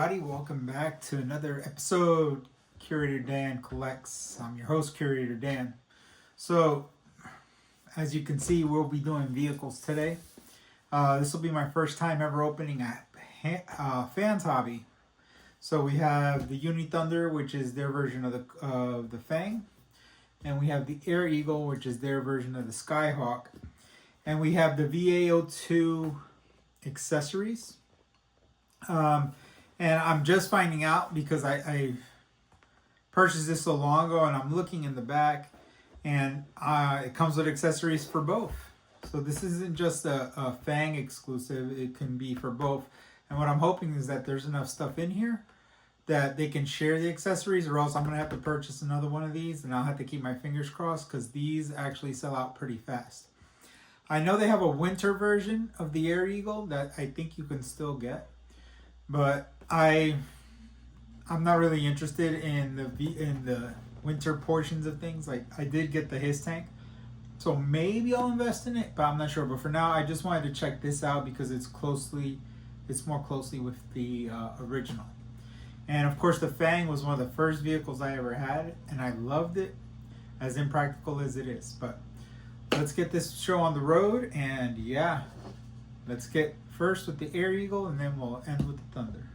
everybody, welcome back to another episode. Curator Dan Collects. I'm your host, Curator Dan. So, as you can see, we'll be doing vehicles today. This will be my first time ever opening a Fans Hobby. So we have the Uni Thunder, which is their version of the Fang, and we have the Air Eagle, which is their version of the Skyhawk, and we have the VEA-02 accessories. And I'm just finding out because I purchased this so long ago, and I'm looking in the back, and it comes with accessories for both. So this isn't just a Fang exclusive, it can be for both. And what I'm hoping is that there's enough stuff in here that they can share the accessories, or else I'm going to have to purchase another one of these, and I'll have to keep my fingers crossed because these actually sell out pretty fast. I know they have a winter version of the Air Eagle that I think you can still get, but I'm not really interested in the winter portions of things. Like, I did get the his tank, so maybe I'll invest in it, but I'm not sure. But for now, I just wanted to check this out because it's more closely with the original. And of course, the Fang was one of the first vehicles I ever had, and I loved it, as impractical as it is. But let's get this show on the road, and yeah, let's get first with the Air Eagle, and then we'll end with the Thunder.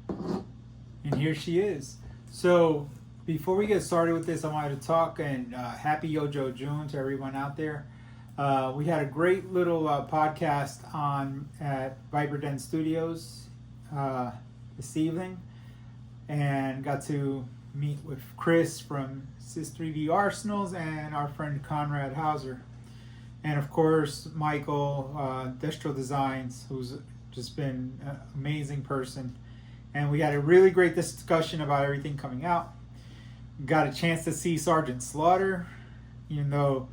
And here she is. So before we get started with this, I wanted to talk and happy Yojo June to everyone out there. We had a great little podcast at Viper Den Studios this evening, and got to meet with Chris from Sis 3D Arsenals and our friend Conrad Hauser, and of course Michael Destro Designs, who's just been an amazing person. And we had a really great discussion about everything coming out. Got a chance to see Sergeant Slaughter, even though,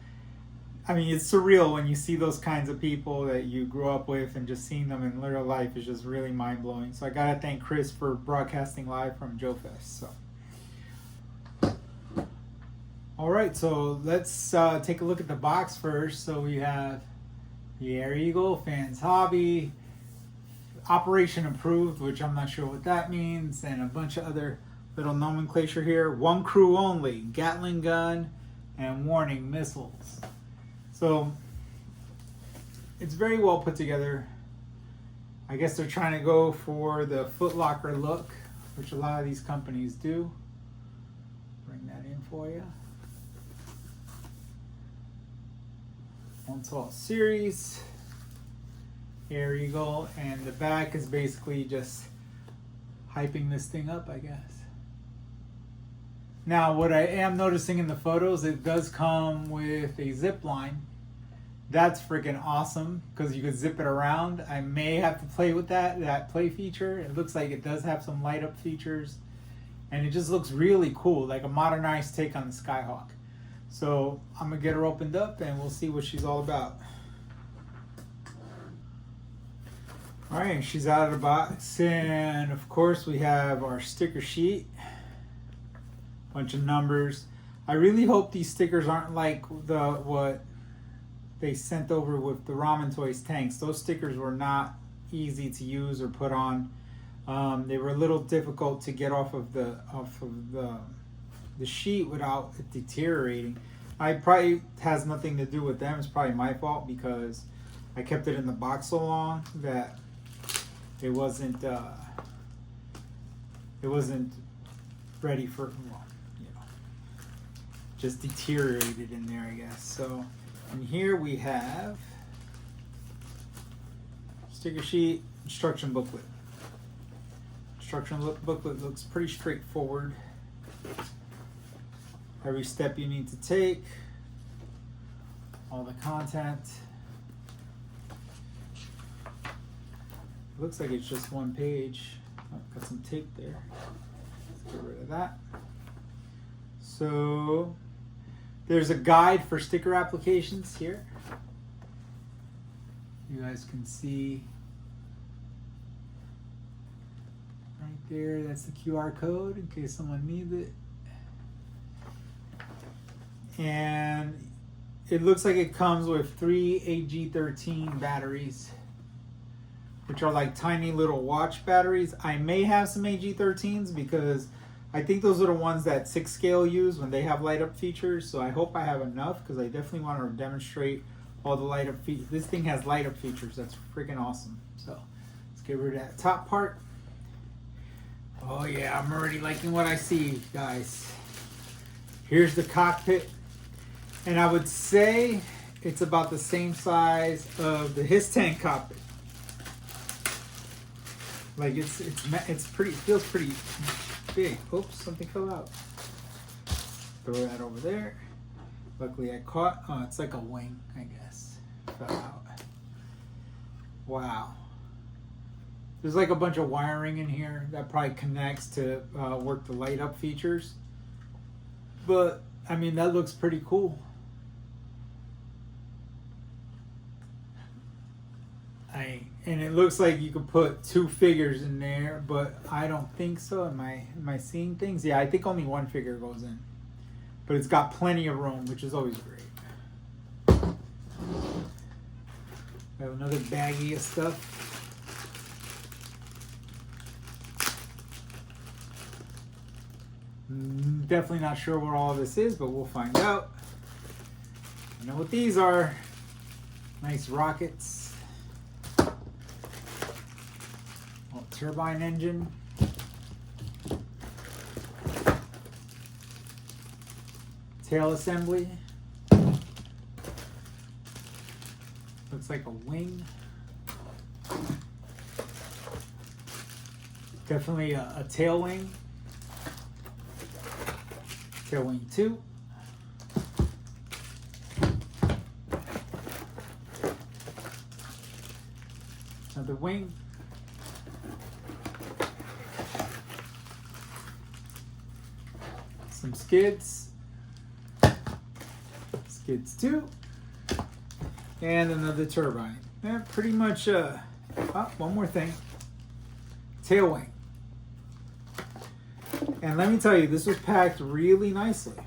I mean, it's surreal when you see those kinds of people that you grew up with, and just seeing them in real life is just really mind-blowing. So I gotta thank Chris for broadcasting live from Joe Fest. So, all right, so let's take a look at the box first. So we have the Air Eagle, Fans Hobby, Operation Approved, which I'm not sure what that means, and a bunch of other little nomenclature here. One crew only, Gatling gun, and warning missiles. So it's very well put together. I guess they're trying to go for the Foot Locker look, which a lot of these companies do. Bring that in for you. One tall series, Air Eagle, and the back is basically just hyping this thing up, I guess. Now, what I am noticing in the photos, it does come with a zip line. That's freaking awesome because you could zip it around. I may have to play with that play feature. It looks like it does have some light up features, and it just looks really cool, like a modernized take on the Skyhawk. So I'm gonna get her opened up and we'll see what she's all about. All right, she's out of the box, and of course we have our sticker sheet, bunch of numbers. I really hope these stickers aren't like what they sent over with the Ramen Toys tanks. Those stickers were not easy to use or put on. They were a little difficult to get off of the sheet without it deteriorating. I probably has nothing to do with them. It's probably my fault because I kept it in the box so long that it wasn't ready for, well, you know, just deteriorated in there, I guess. So, and here we have sticker sheet, instruction booklet. Instruction booklet looks pretty straightforward. Every step you need to take, all the content. Looks like it's just one page. Oh, got some tape there. Let's get rid of that. So there's a guide for sticker applications here. You guys can see right there, that's the QR code in case someone needs it. And it looks like it comes with 3 AG13 batteries. which are like tiny little watch batteries. I may have some AG13s because I think those are the ones that 6 scale use when they have light up features. So I hope I have enough because I definitely want to demonstrate all the light up features. This thing has light up features. That's freaking awesome. So let's get rid of that top part. Oh yeah, I'm already liking what I see, guys. Here's the cockpit. And I would say it's about the same size of the His Tank cockpit. Like it's pretty, it feels pretty big. Oops, something fell out. Throw that over there. Luckily I caught, oh, it's like a wing, I guess. Fell out. Wow. There's like a bunch of wiring in here that probably connects to work the light up features. But, I mean, that looks pretty cool. And it looks like you could put 2 figures in there, but I don't think so. Am I seeing things? Yeah, I think only 1 figure goes in. But it's got plenty of room, which is always great. I have another baggie of stuff. Definitely not sure what all this is, but we'll find out. I know what these are. Nice rockets. Turbine engine. Tail assembly. Looks like a wing. Definitely a tail wing. Tail wing 2. Another wing. Some skids. Skids 2. And another turbine. Yeah, pretty much, oh, one more thing. Tail wing. And let me tell you, this was packed really nicely.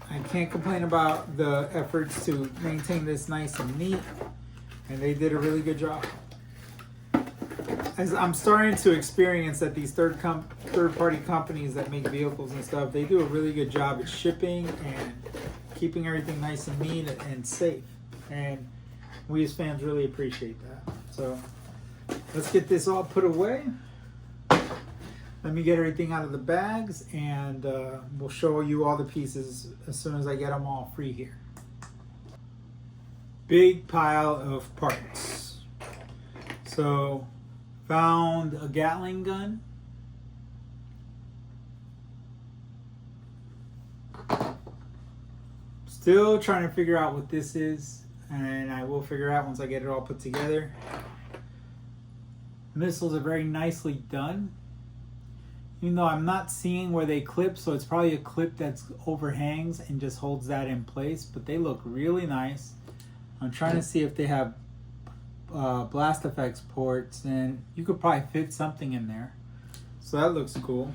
I can't complain about the efforts to maintain this nice and neat. And they did a really good job. As I'm starting to experience that these third-party companies that make vehicles and stuff, they do a really good job at shipping and keeping everything nice and neat and safe. And we as fans really appreciate that. So let's get this all put away. Let me get everything out of the bags, and we'll show you all the pieces as soon as I get them all free here. Big pile of parts. So found a Gatling gun. Still trying to figure out what this is, and I will figure out once I get it all put together. Missiles are very nicely done. Even though I'm not seeing where they clip, so it's probably a clip that overhangs and just holds that in place, but they look really nice. I'm trying to see if they have blast effects ports, and you could probably fit something in there. So that looks cool.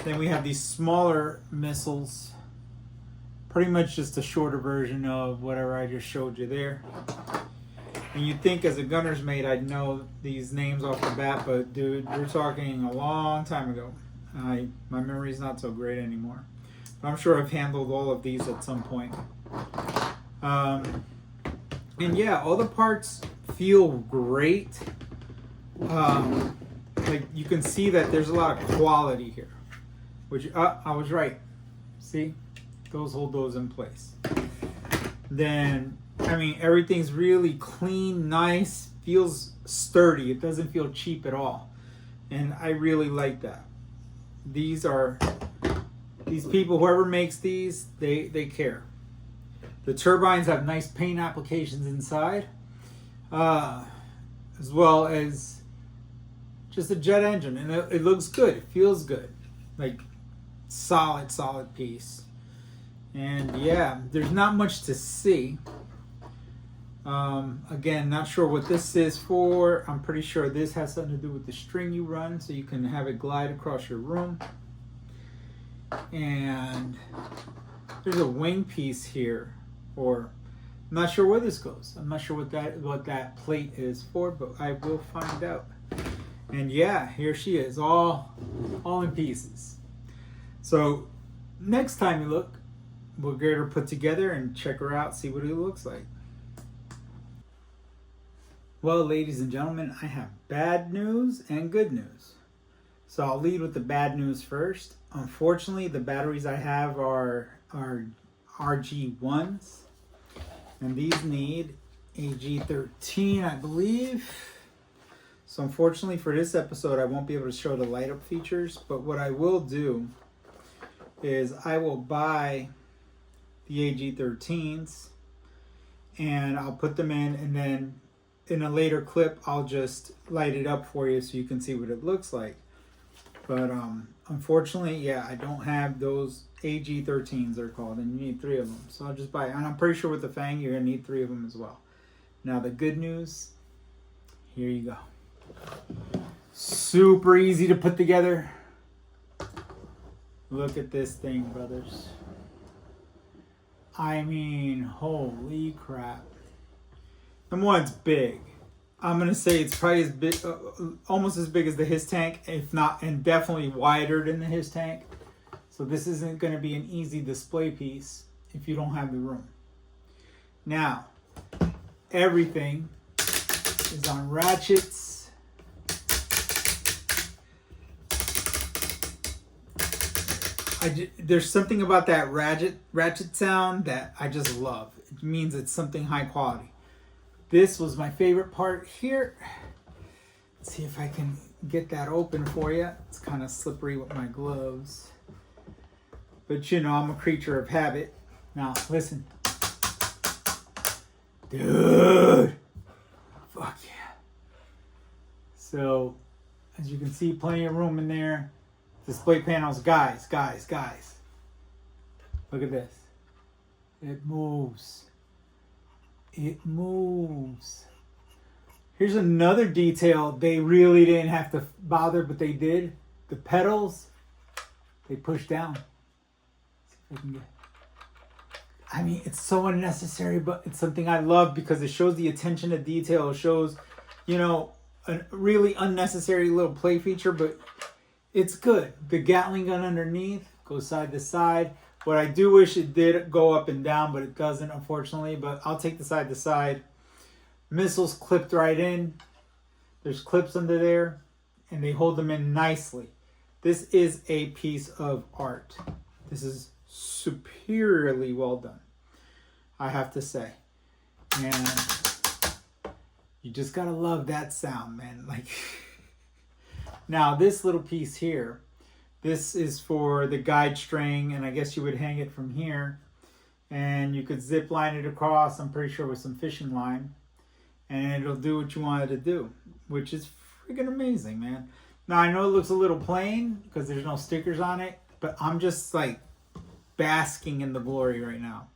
Then we have these smaller missiles. Pretty much just a shorter version of whatever I just showed you there. And you'd think as a gunner's mate I'd know these names off the bat, but dude, you're talking a long time ago. My memory's not so great anymore. But I'm sure I've handled all of these at some point. And yeah, all the parts feel great. Like you can see that there's a lot of quality here. Which, I was right. See? Those hold those in place. Then, I mean, everything's really clean, nice, feels sturdy. It doesn't feel cheap at all. And I really like that. These people, whoever makes these, they care. The turbines have nice paint applications inside, as well as just a jet engine. And it looks good. It feels good. Like, solid piece. And yeah, there's not much to see. Again, not sure what this is for. I'm pretty sure this has something to do with the string you run, so you can have it glide across your room. And there's a wing piece here, or I'm not sure where this goes. I'm not sure what that plate is for, but I will find out. And yeah, here she is, all in pieces. So next time you look, we'll get her put together and check her out, see what it looks like. Well, ladies and gentlemen, I have bad news and good news. So I'll lead with the bad news first. Unfortunately, the batteries I have are RG1s. And these need AG13, I believe. So unfortunately for this episode, I won't be able to show the light up features. But what I will do is I will buy the AG13s and I'll put them in, and then in a later clip, I'll just light it up for you so you can see what it looks like. But unfortunately, yeah, I don't have those AG13s, they're called, and you need 3 of them. So I'll just buy it. And I'm pretty sure with the Fang, you're going to need 3 of them as well. Now, the good news, here you go. Super easy to put together. Look at this thing, brothers. I mean, holy crap. Number one, it's big. I'm going to say it's probably as big, almost as big as the His tank, if not, and definitely wider than the His tank. So this isn't going to be an easy display piece if you don't have the room. Now, everything is on ratchets. There's something about that ratchet sound that I just love. It means it's something high quality. This was my favorite part here. Let's see if I can get that open for you. It's kind of slippery with my gloves. But you know, I'm a creature of habit. Now, listen. Dude. Fuck yeah. So, as you can see, plenty of room in there. Display panels. Guys. Look at this. It moves. It moves. Here's another detail they really didn't have to bother, but they did. The pedals, they push down. See if I can get. I mean, it's so unnecessary, but it's something I love because it shows the attention to detail. It shows, you know, a really unnecessary little play feature, but it's good. The Gatling gun underneath goes side to side. What I do wish it did go up and down, but it doesn't, unfortunately. But I'll take the side to side. Missiles clipped right in. There's clips under there, and they hold them in nicely. This is a piece of art. This is superiorly well done, I have to say. And you just gotta love that sound, man. Like, now this little piece here, this is for the guide string, and I guess you would hang it from here, and you could zip line it across, I'm pretty sure with some fishing line, and it'll do what you want it to do, which is freaking amazing, man. Now, I know it looks a little plain because there's no stickers on it, but I'm just like basking in the glory right now.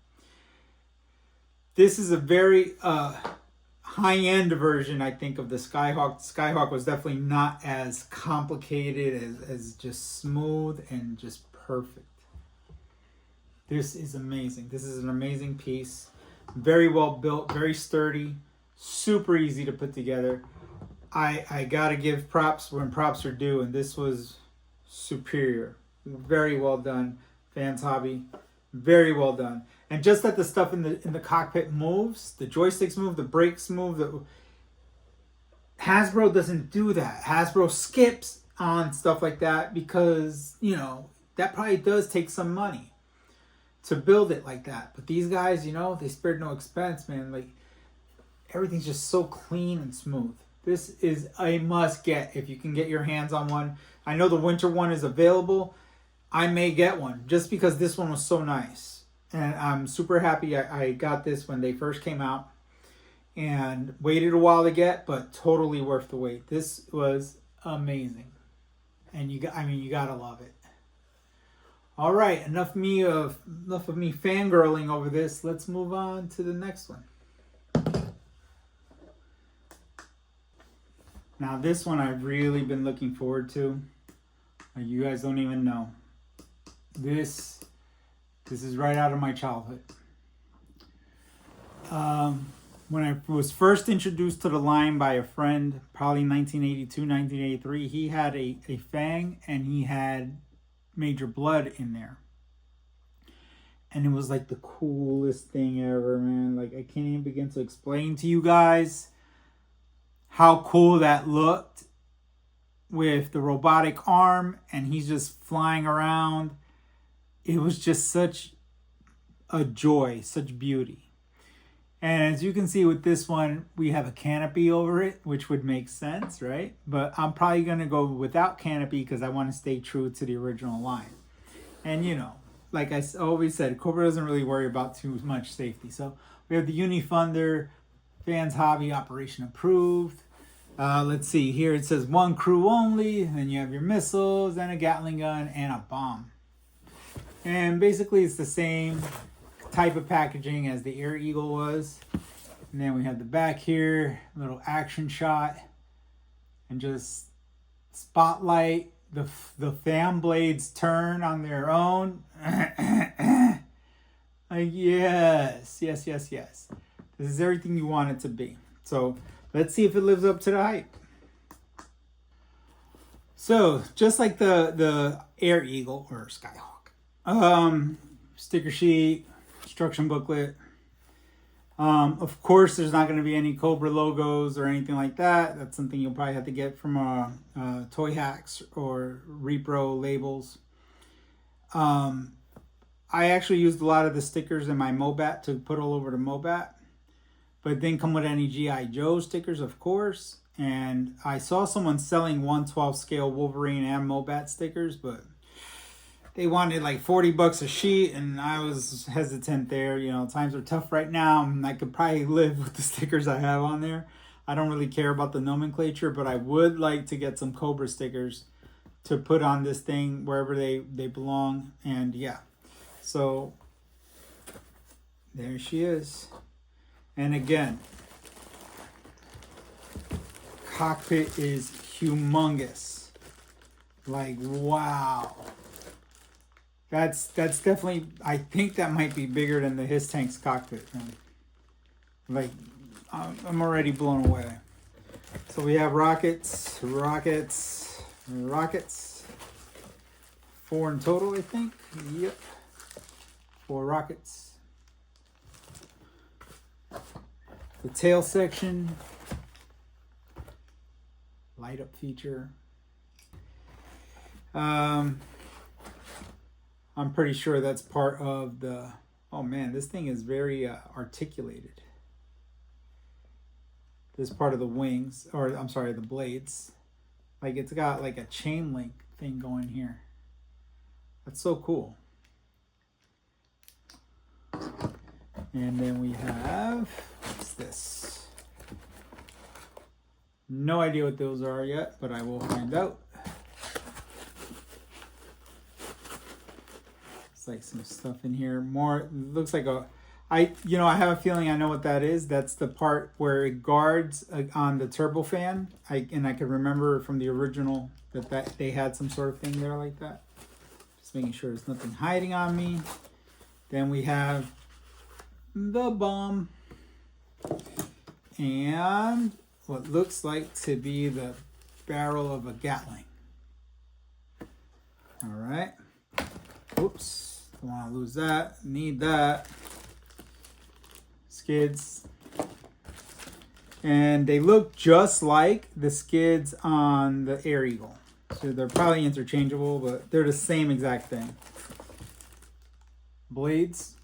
This is a very high-end version, I think, of the Skyhawk. Skyhawk was definitely not as complicated, as just smooth and just perfect. This is amazing. This is an amazing piece. Very well built, very sturdy, super easy to put together. I gotta give props when props are due, and this was superior. Very well done. Fans Hobby, very well done. And just that the stuff in the cockpit moves, the joysticks move, the brakes move. Hasbro doesn't do that. Hasbro skips on stuff like that because, you know, that probably does take some money to build it like that. But these guys, you know, they spared no expense, man. Like, everything's just so clean and smooth. This is a must get if you can get your hands on one. I know the winter one is available. I may get one just because this one was so nice. And I'm super happy I got this when they first came out. And waited a while to get, but totally worth the wait. This was amazing. And you gotta love it. All right, enough of me fangirling over this. Let's move on to the next one. Now this one I've really been looking forward to. You guys don't even know. This is right out of my childhood. When I was first introduced to the line by a friend, probably 1982, 1983, he had a fang and he had Major Blood in there. And it was like the coolest thing ever, man. Like, I can't even begin to explain to you guys how cool that looked with the robotic arm and he's just flying around. It was just such a joy, such beauty. And as you can see with this one, we have a canopy over it, which would make sense, right? But I'm probably going to go without canopy because I want to stay true to the original line. And, you know, like I always said, Cobra doesn't really worry about too much safety. So we have the Uni Thunder, Fans Hobby Operation Approved. Let's see, here it says 1 crew only. Then you have your missiles and a Gatling gun and a bomb. And basically it's the same type of packaging as the Air Eagle was. And then we have the back here, little action shot, and just spotlight. The fan blades turn on their own. Yes. This is everything you want it to be. So let's see if it lives up to the hype. So just like the Air Eagle or Skyhawk, sticker sheet, instruction booklet. Of course, there's not going to be any Cobra logos or anything like that. That's something you'll probably have to get from Toy Hacks or Repro labels. I actually used a lot of the stickers in my Mobat to put all over the Mobat, but it didn't come with any G.I. Joe stickers, of course. And I saw someone selling 1/12 scale Wolverine and Mobat stickers, but they wanted like $40 a sheet, and I was hesitant there. You know, times are tough right now, and I could probably live with the stickers I have on there. I don't really care about the nomenclature, but I would like to get some Cobra stickers to put on this thing wherever they belong. And yeah, so there she is. And again, cockpit is humongous. Like, wow. That's definitely, I think that might be bigger than the His Tank's cockpit. Like, I'm already blown away. So we have rockets. 4 in total, I think. Yep. 4 rockets. The tail section. Light up feature. I'm pretty sure that's part of the... Oh man, this thing is very articulated. This part of the wings, or I'm sorry, the blades. Like, it's got like a chain link thing going here. That's so cool. And then we have... What's this? No idea what those are yet, but I will find out. Like some stuff in here. More looks like I have a feeling I know what that is. That's the part where it guards on the turbofan. I can remember from the original that they had some sort of thing there like that. Just making sure there's nothing hiding on me. Then we have the bomb and what looks like to be the barrel of a Gatling. All right. Oops. Don't want to lose that. Need that. Skids. And they look just like the skids on the Air Eagle. So they're probably interchangeable, but they're the same exact thing. Blades.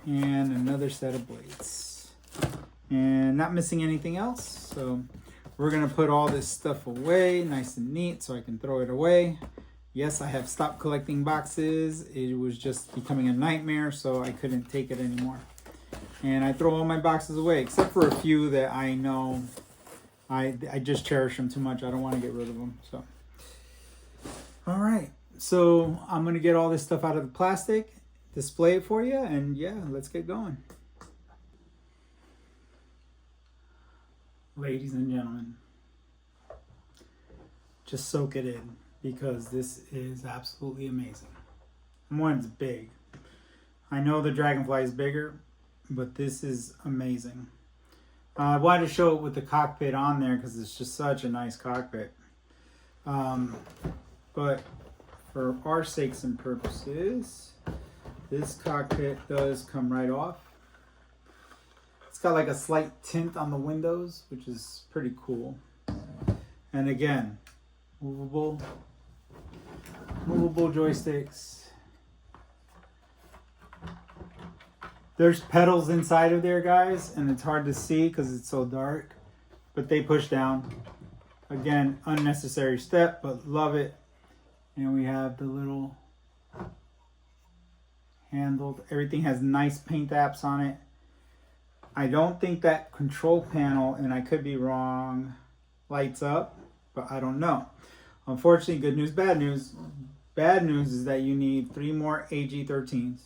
And another set of blades. And not missing anything else. So we're going to put all this stuff away nice and neat so I can throw it away. Yes, I have stopped collecting boxes. It was just becoming a nightmare, so I couldn't take it anymore. And I throw all my boxes away, except for a few that I know I just cherish them too much. I don't want to get rid of them. So, all right. So I'm going to get all this stuff out of the plastic, display it for you, and yeah, let's get going. Ladies and gentlemen, just soak it in, because this is absolutely amazing. One's big. I know the Dragonfly is bigger, but this is amazing. I wanted to show it with the cockpit on there because it's just such a nice cockpit. But for our sakes and purposes, this cockpit does come right off. It's got like a slight tint on the windows, which is pretty cool. And again, movable joysticks. There's pedals inside of there, guys, and it's hard to see because it's so dark, but they push down. Again, unnecessary step, but love it. And we have the little handled. Everything has nice paint apps on it. I don't think that control panel, and I could be wrong, lights up, but I don't know. Unfortunately, good news, bad news. Bad news is that you need 3 more AG13s.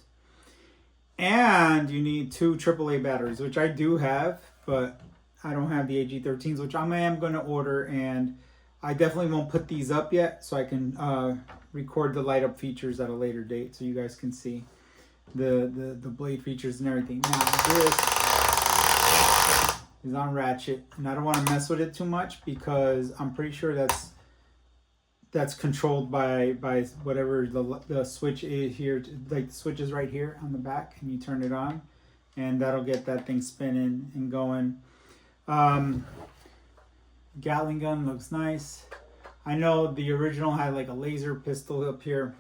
And you need 2 AAA batteries, which I do have, but I don't have the AG13s, which I am going to order, and I definitely won't put these up yet, so I can record the light up features at a later date, so you guys can see the blade features and everything. Now this is on ratchet, and I don't want to mess with it too much because I'm pretty sure that's controlled by whatever the switch is here. Like the switch is right here on the back, and you turn it on, and that'll get that thing spinning and going. Gatling gun looks nice. I know the original had like a laser pistol up here,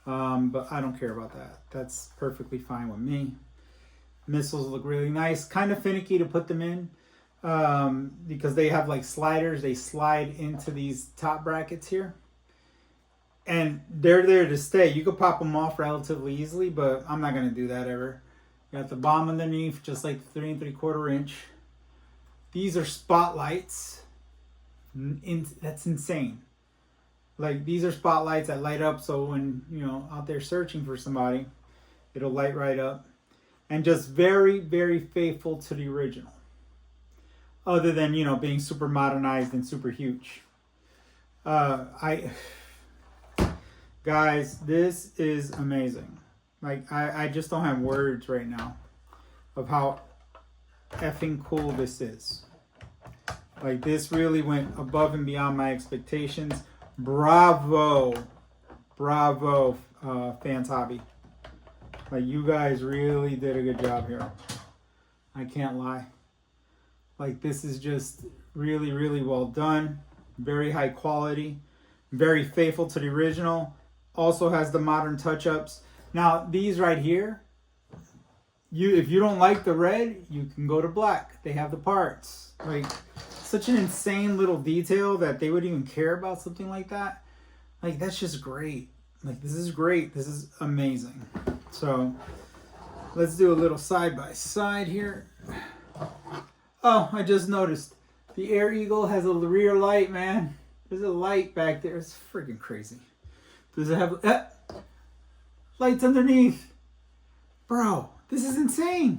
but I don't care about that. That's perfectly fine with me. Missiles look really nice. Kind of finicky to put them in because they have like sliders. They slide into these top brackets here, and they're there to stay. You could pop them off relatively easily, but I'm not going to do that ever. Got the bomb underneath, just like 3 3/4 inch. These are spotlights. That's insane. Like, these are spotlights that light up, so when, you know, out there searching for somebody, it'll light right up. And just very, very faithful to the original. Other than, you know, being super modernized and super huge. Guys, this is amazing. Like, I just don't have words right now of how effing cool this is. Like, this really went above and beyond my expectations. Bravo, Fans Hobby. Like, you guys really did a good job here. I can't lie. Like, this is just really, really well done. Very high quality. Very faithful to the original. Also has the modern touch-ups. Now, these right here, if you don't like the red, you can go to black. They have the parts. Like, such an insane little detail that they would even care about something like that. Like, that's just great. Like, this is great. This is amazing. So, let's do a little side-by-side here. Oh, I just noticed. The Air Eagle has a rear light, man. There's a light back there. It's freaking crazy. Does it have lights underneath? Bro, this is insane.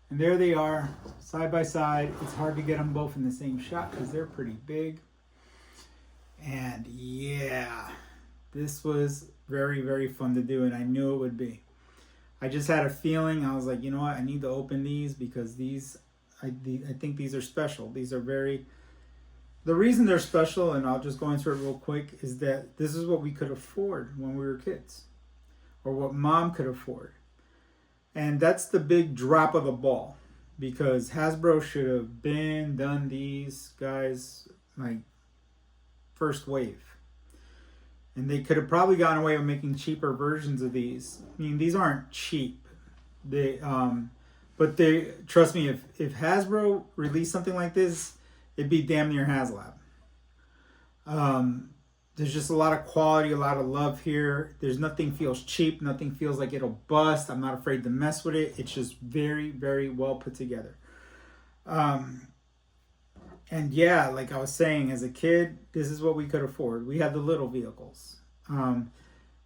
And there they are, side by side. It's hard to get them both in the same shot because they're pretty big. And yeah, this was very, very fun to do, and I knew it would be. I just had a feeling. I was like, you know what? I need to open these because I think these are special. These are very... The reason they're special, and I'll just go into it real quick, is that this is what we could afford when we were kids. Or what mom could afford. And that's the big drop of the ball. Because Hasbro should have done these guys like first wave. And they could have probably gotten away with making cheaper versions of these. I mean, these aren't cheap. But trust me, if Hasbro released something like this, it'd be damn near HasLab. There's just a lot of quality, a lot of love here. There's nothing feels cheap. Nothing feels like it'll bust. I'm not afraid to mess with it. It's just very, very well put together. And yeah, like I was saying, as a kid, this is what we could afford. We had the little vehicles.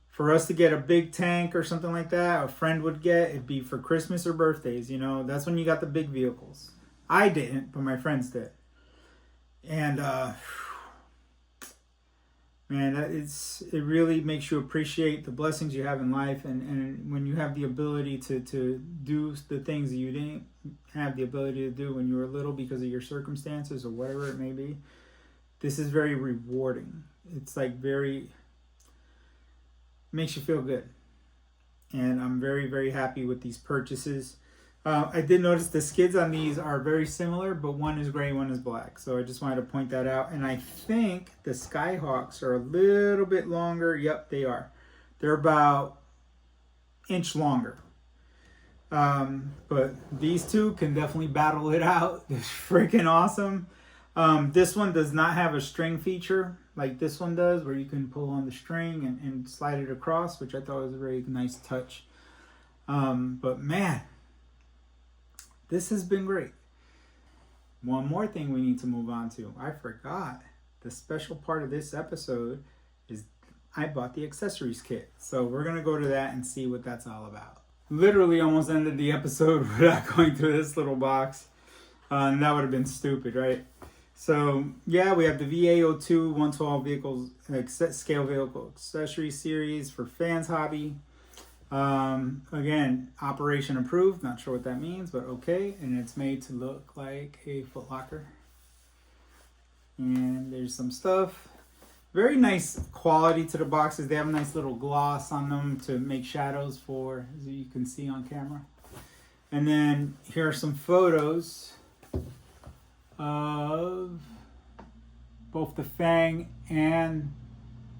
For us to get a big tank or something like that, a friend would get, it'd be for Christmas or birthdays, you know. That's when you got the big vehicles. I didn't, but my friends did. And Man, it really makes you appreciate the blessings you have in life, and when you have the ability to do the things that you didn't have the ability to do when you were little because of your circumstances or whatever it may be. This is very rewarding. It's like makes you feel good. And I'm very, very happy with these purchases. I did notice the skids on these are very similar, but one is gray, one is black. So I just wanted to point that out. And I think the Skyhawks are a little bit longer. Yep, they are. They're about inch longer. But these two can definitely battle it out. They're freaking awesome. This one does not have a string feature like this one does, where you can pull on the string and slide it across, which I thought was a very nice touch. But man, this has been great. One more thing we need to move on to. I forgot. The special part of this episode is I bought the accessories kit. So we're going to go to that and see what that's all about. Literally almost ended the episode without going through this little box. And that would have been stupid, right? So yeah, we have the VEA-02 112 vehicles, scale vehicle accessory series for Fans Hobby. Again, operation approved. Not sure what that means, but okay. And it's made to look like a Foot Locker. And there's some stuff. Very nice quality to the boxes. They have a nice little gloss on them to make shadows for, as you can see on camera. And then here are some photos of both the Fang and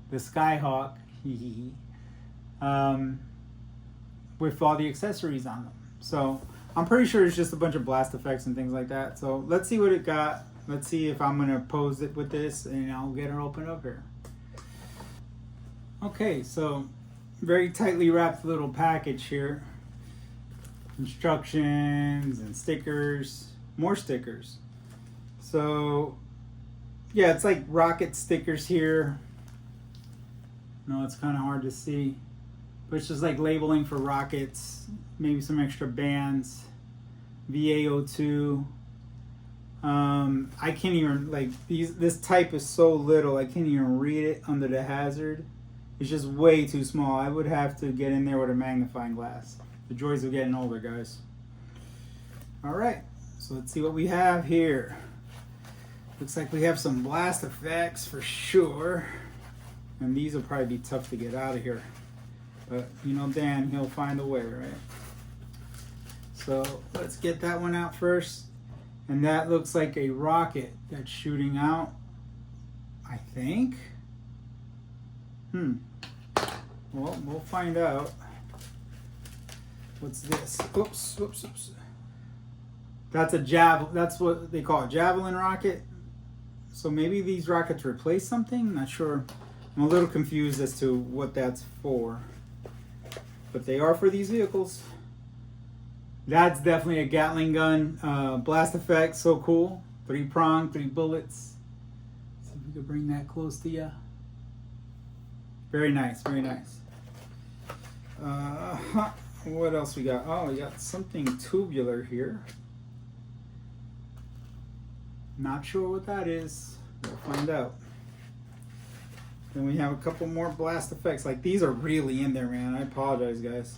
the Skyhawk. With all the accessories on them. So I'm pretty sure it's just a bunch of blast effects and things like that. So let's see what it got. Let's see if I'm gonna pose it with this, and I'll get her open up here. Okay, so very tightly wrapped little package here. Instructions and stickers, more stickers. So yeah, it's like rocket stickers here. No, it's kind of hard to see. But it's just like labeling for rockets, maybe some extra bands, VEA-02. I can't even, like, this type is so little, I can't even read it under the hazard. It's just way too small. I would have to get in there with a magnifying glass. The joys of getting older, guys. All right, so let's see what we have here. Looks like we have some blast effects for sure. And these will probably be tough to get out of here. But, you know, Dan, he'll find a way, right? So let's get that one out first. And that looks like a rocket that's shooting out, I think. Well, we'll find out. What's this? Oops. That's that's what they call a javelin rocket. So maybe these rockets replace something? Not sure. I'm a little confused as to what that's for. But they are for these vehicles. That's definitely a Gatling gun. Blast effect, so cool. 3-prong, 3 bullets. See if we can bring that close to you. Very nice, very nice. What else we got? Oh, we got something tubular here. Not sure what that is. We'll find out. Then we have a couple more blast effects. Like, these are really in there, man. I apologize, guys.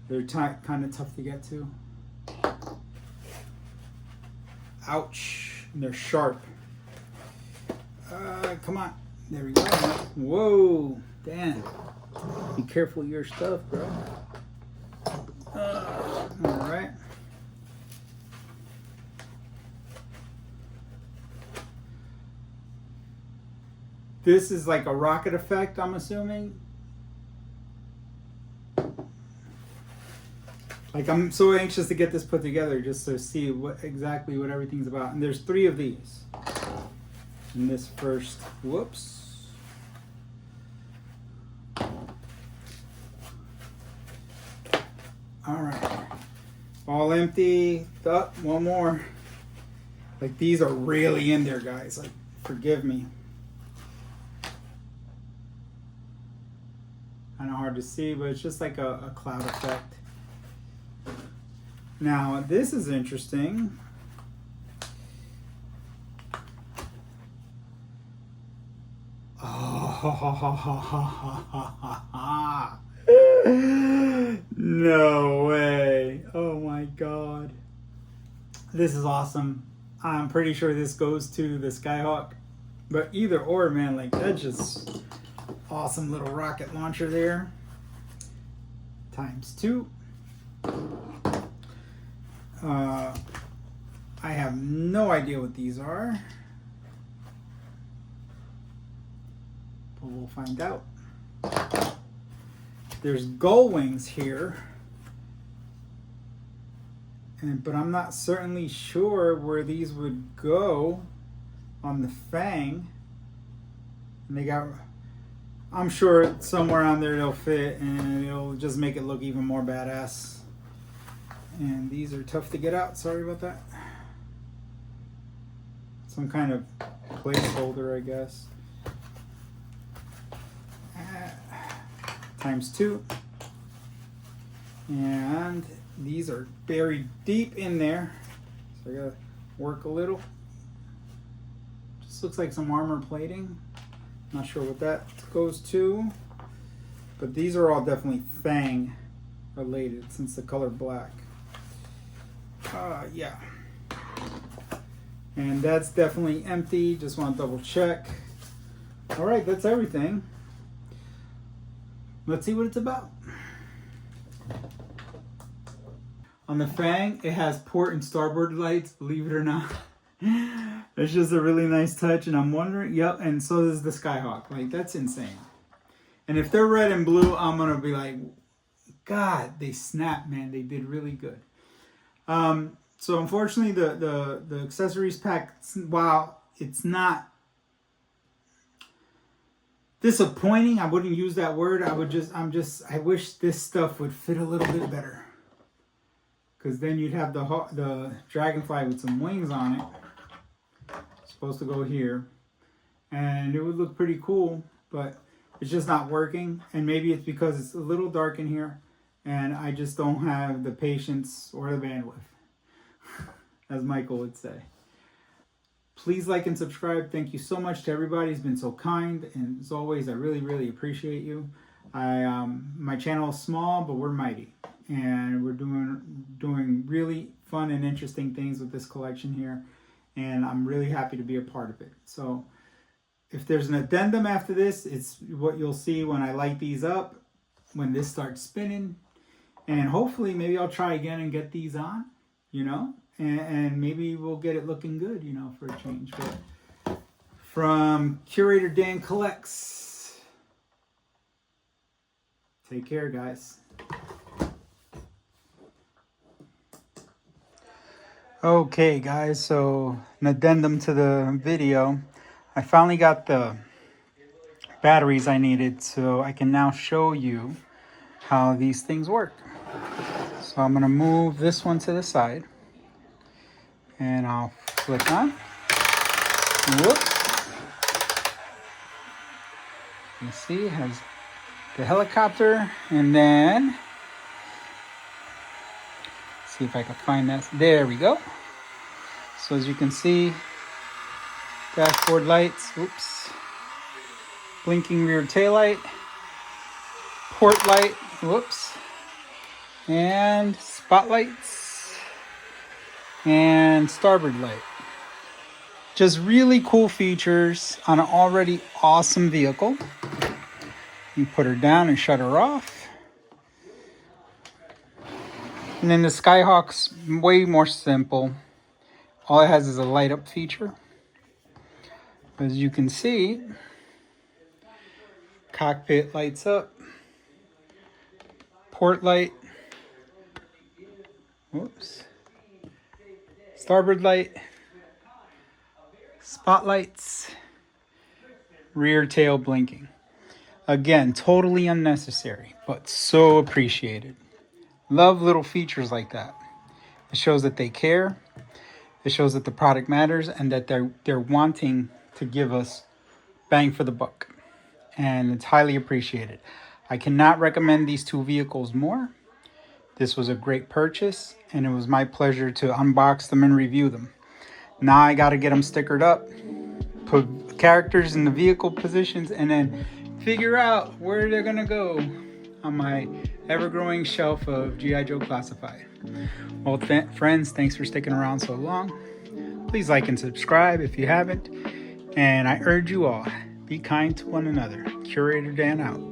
They're kind of tough to get to. Ouch. They're sharp. Come on. There we go. Whoa. Damn. Be careful of your stuff, bro. All right. This is like a rocket effect, I'm assuming. Like, I'm so anxious to get this put together just to see exactly what everything's about. And there's 3 of these. And this first, whoops. All right. All empty. Oh, one more. Like, these are really in there, guys. Like, forgive me. Kind of hard to see, but it's just like a cloud effect. Now, this is interesting. Oh, No way. Oh my God. This is awesome. I'm pretty sure this goes to the Skyhawk. But either or, man, like that's just awesome little rocket launcher there. ×2. I have no idea what these are, but we'll find out. There's gull wings here, but I'm not certainly sure where these would go on the Fang. And they got, I'm sure somewhere on there they'll fit and it'll just make it look even more badass. And these are tough to get out, sorry about that. Some kind of placeholder, I guess. ×2. And these are buried deep in there, so I gotta work a little. Just looks like some armor plating. Not sure what that goes to, but these are all definitely Fang related since the color black. Yeah. And that's definitely empty. Just want to double check. All right, that's everything. Let's see what it's about. On the Fang, it has port and starboard lights, believe it or not. It's just a really nice touch, and I'm wondering, yep, and so does the Skyhawk. Like, that's insane. And if they're red and blue, I'm gonna be like, God, they snapped, man. They did really good. So unfortunately, the accessories pack, while it's not disappointing, I wouldn't use that word. I wish this stuff would fit a little bit better. Because then you'd have the dragonfly with some wings on it. It's supposed to go here. And it would look pretty cool, but it's just not working. And maybe it's because it's a little dark in here and I just don't have the patience or the bandwidth, as Michael would say. Please like and subscribe. Thank you so much to everybody who's been so kind. And as always, I really, really appreciate you. My channel is small, but we're mighty. And we're doing really fun and interesting things with this collection here. And I'm really happy to be a part of it. So if there's an addendum after this, it's what you'll see when I light these up, when this starts spinning. And hopefully maybe I'll try again and get these on, you know, and maybe we'll get it looking good, you know, for a change. But from Curator Dan Collects, take care, guys. Okay, guys, so an addendum to the video. I finally got the batteries I needed, so I can now show you how these things work. So I'm gonna move this one to the side and I'll flip on. Whoops. You see, it has the helicopter, and then see if I can find that. There we go. So as you can see, dashboard lights, oops, blinking rear taillight, port light, whoops, and spotlights, and starboard light. Just really cool features on an already awesome vehicle. You put her down and shut her off. And then the Skyhawk's way more simple. All it has is a light up feature. As you can see, cockpit lights up, port light, whoops, starboard light, spotlights, rear tail blinking. Again, totally unnecessary, but so appreciated. Love little features like that. It shows that they care. It shows that the product matters and that they're wanting to give us bang for the buck. And it's highly appreciated. I cannot recommend these two vehicles more. This was a great purchase, and it was my pleasure to unbox them and review them. Now I got to get them stickered up, put characters in the vehicle positions, and then figure out where they're gonna go on my ever-growing shelf of G.I. Joe Classified. Well, friends, thanks for sticking around so long. Please like and subscribe if you haven't. And I urge you all, be kind to one another. Curator Dan out.